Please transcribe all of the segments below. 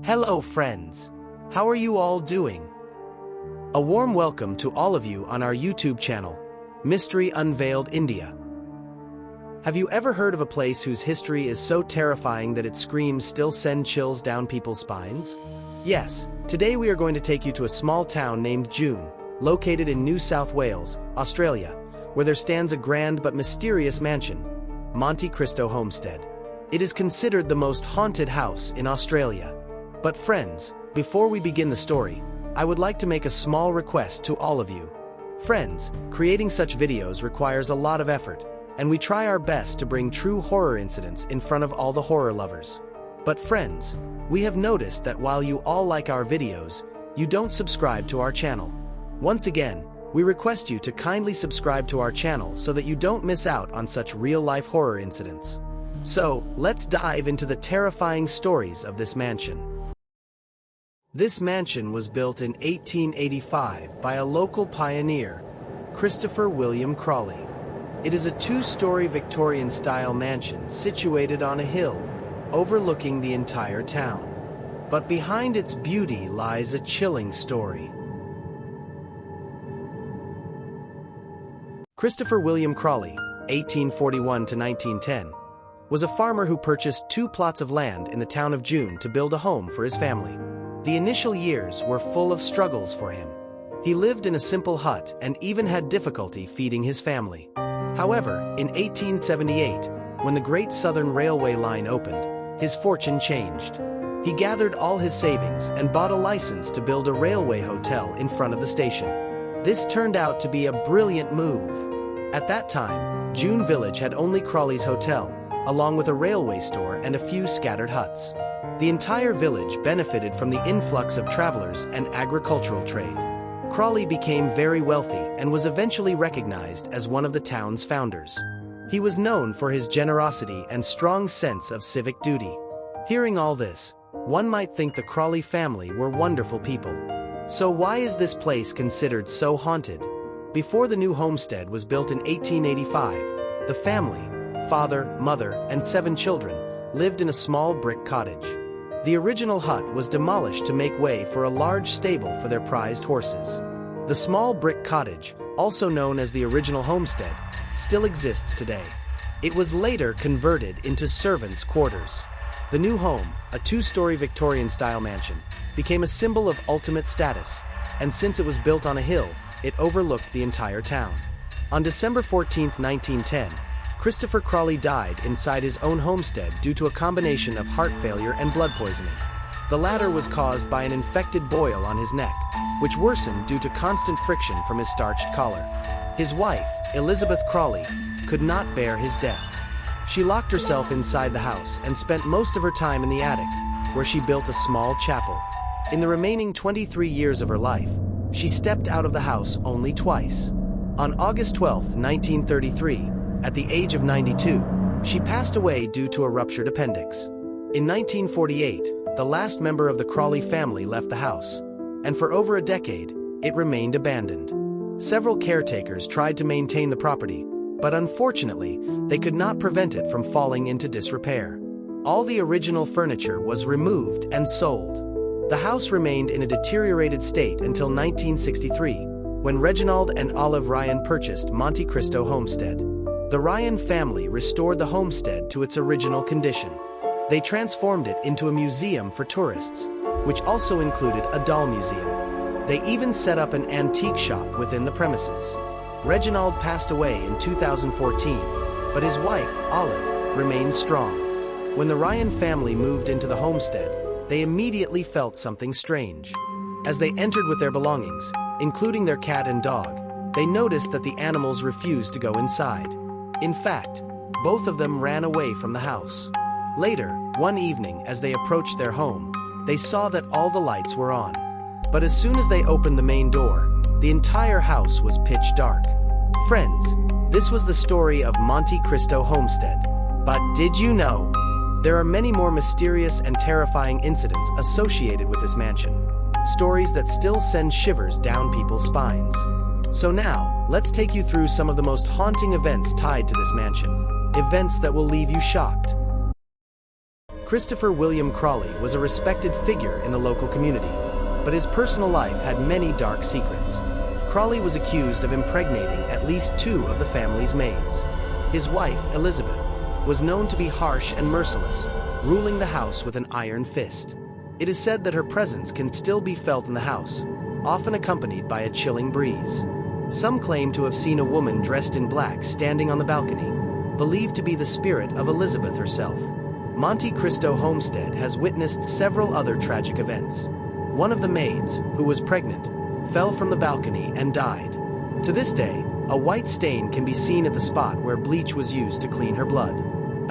Hello friends! How are you all doing? A warm welcome to all of you on our YouTube channel, Mystery Unveiled India. Have you ever heard of a place whose history is so terrifying that its screams still send chills down people's spines? Yes, today we are going to take you to a small town named Junee, located in New South Wales, Australia, where there stands a grand but mysterious mansion, Monte Cristo Homestead. It is considered the most haunted house in Australia. But friends, before we begin the story, I would like to make a small request to all of you. Friends, creating such videos requires a lot of effort, and we try our best to bring true horror incidents in front of all the horror lovers. But friends, we have noticed that while you all like our videos, you don't subscribe to our channel. Once again, we request you to kindly subscribe to our channel so that you don't miss out on such real-life horror incidents. So, let's dive into the terrifying stories of this mansion. This mansion was built in 1885 by a local pioneer, Christopher William Crawley. It is a two-story Victorian-style mansion situated on a hill, overlooking the entire town. But behind its beauty lies a chilling story. Christopher William Crawley, 1841 to 1910, was a farmer who purchased 2 plots of land in the town of Junee to build a home for his family. The initial years were full of struggles for him. He lived in a simple hut and even had difficulty feeding his family. However, in 1878, when the Great Southern Railway line opened, his fortune changed. He gathered all his savings and bought a license to build a railway hotel in front of the station. This turned out to be a brilliant move. At that time, Junee Village had only Crawley's Hotel, along with a railway store and a few scattered huts. The entire village benefited from the influx of travelers and agricultural trade. Crawley became very wealthy and was eventually recognized as one of the town's founders. He was known for his generosity and strong sense of civic duty. Hearing all this, one might think the Crawley family were wonderful people. So why is this place considered so haunted? Before the new homestead was built in 1885, the family, father, mother, and 7 children, lived in a small brick cottage. The original hut was demolished to make way for a large stable for their prized horses. The small brick cottage, also known as the original homestead, still exists today. It was later converted into servants' quarters. The new home, a 2-story Victorian-style mansion, became a symbol of ultimate status, and since it was built on a hill, it overlooked the entire town. On December 14, 1910, Christopher Crawley died inside his own homestead due to a combination of heart failure and blood poisoning. The latter was caused by an infected boil on his neck, which worsened due to constant friction from his starched collar. His wife, Elizabeth Crawley, could not bear his death. She locked herself inside the house and spent most of her time in the attic, where she built a small chapel. In the remaining 23 years of her life, she stepped out of the house only twice. On August 12, 1933, at the age of 92, she passed away due to a ruptured appendix. In 1948, the last member of the Crawley family left the house, and for over a decade, it remained abandoned. Several caretakers tried to maintain the property, but unfortunately, they could not prevent it from falling into disrepair. All the original furniture was removed and sold. The house remained in a deteriorated state until 1963, when Reginald and Olive Ryan purchased Monte Cristo Homestead. The Ryan family restored the homestead to its original condition. They transformed it into a museum for tourists, which also included a doll museum. They even set up an antique shop within the premises. Reginald passed away in 2014, but his wife, Olive, remained strong. When the Ryan family moved into the homestead, they immediately felt something strange. As they entered with their belongings, including their cat and dog, they noticed that the animals refused to go inside. In fact, both of them ran away from the house. Later, one evening as they approached their home, they saw that all the lights were on. But as soon as they opened the main door, the entire house was pitch dark. Friends, this was the story of Monte Cristo Homestead. But did you know? There are many more mysterious and terrifying incidents associated with this mansion. Stories that still send shivers down people's spines. So now, let's take you through some of the most haunting events tied to this mansion. Events that will leave you shocked. Christopher William Crawley was a respected figure in the local community, but his personal life had many dark secrets. Crawley was accused of impregnating at least two of the family's maids. His wife, Elizabeth, was known to be harsh and merciless, ruling the house with an iron fist. It is said that her presence can still be felt in the house, often accompanied by a chilling breeze. Some claim to have seen a woman dressed in black standing on the balcony, believed to be the spirit of Elizabeth herself. Monte Cristo Homestead has witnessed several other tragic events. One of the maids, who was pregnant, fell from the balcony and died. To this day, a white stain can be seen at the spot where bleach was used to clean her blood.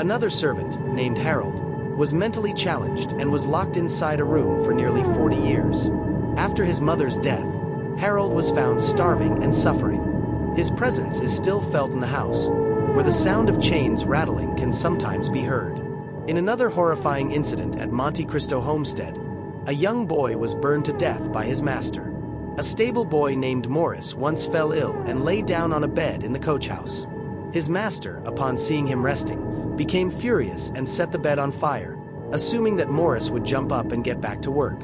Another servant, named Harold, was mentally challenged and was locked inside a room for nearly 40 years. After his mother's death, Harold was found starving and suffering. His presence is still felt in the house, where the sound of chains rattling can sometimes be heard. In another horrifying incident at Monte Cristo Homestead, a young boy was burned to death by his master. A stable boy named Morris once fell ill and lay down on a bed in the coach house. His master, upon seeing him resting, became furious and set the bed on fire, assuming that Morris would jump up and get back to work.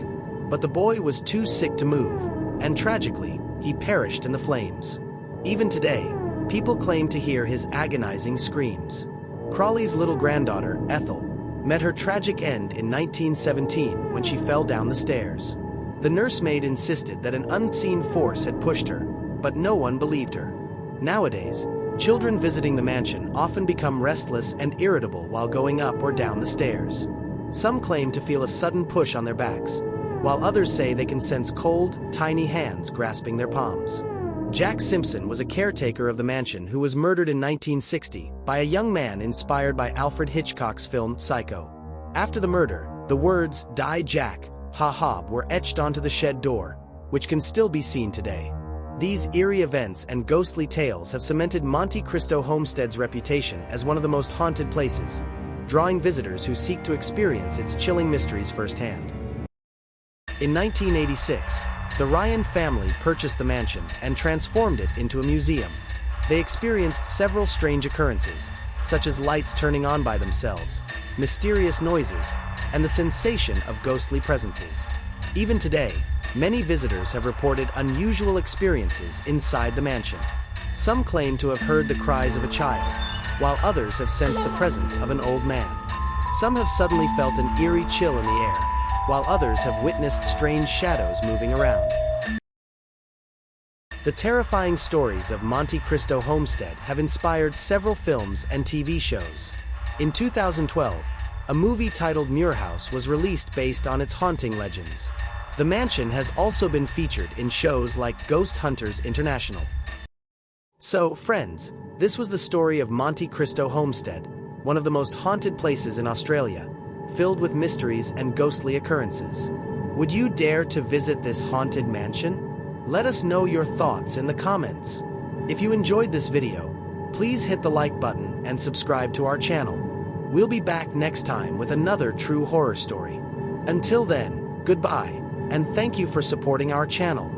But the boy was too sick to move, and tragically, he perished in the flames. Even today, people claim to hear his agonizing screams. Crawley's little granddaughter, Ethel, met her tragic end in 1917 when she fell down the stairs. The nursemaid insisted that an unseen force had pushed her, but no one believed her. Nowadays, children visiting the mansion often become restless and irritable while going up or down the stairs. Some claim to feel a sudden push on their backs, while others say they can sense cold, tiny hands grasping their palms. Jack Simpson was a caretaker of the mansion who was murdered in 1960 by a young man inspired by Alfred Hitchcock's film Psycho. After the murder, the words, "Die Jack, ha ha," were etched onto the shed door, which can still be seen today. These eerie events and ghostly tales have cemented Monte Cristo Homestead's reputation as one of the most haunted places, drawing visitors who seek to experience its chilling mysteries firsthand. In 1986, the Ryan family purchased the mansion and transformed it into a museum. They experienced several strange occurrences, such as lights turning on by themselves, mysterious noises, and the sensation of ghostly presences. Even today, many visitors have reported unusual experiences inside the mansion. Some claim to have heard the cries of a child, while others have sensed the presence of an old man. Some have suddenly felt an eerie chill in the air, while others have witnessed strange shadows moving around. The terrifying stories of Monte Cristo Homestead have inspired several films and TV shows. In 2012, a movie titled Muir House was released based on its haunting legends. The mansion has also been featured in shows like Ghost Hunters International. So, friends, this was the story of Monte Cristo Homestead, one of the most haunted places in Australia, filled with mysteries and ghostly occurrences. Would you dare to visit this haunted mansion? Let us know your thoughts in the comments. If you enjoyed this video, please hit the like button and subscribe to our channel. We'll be back next time with another true horror story. Until then, goodbye, and thank you for supporting our channel.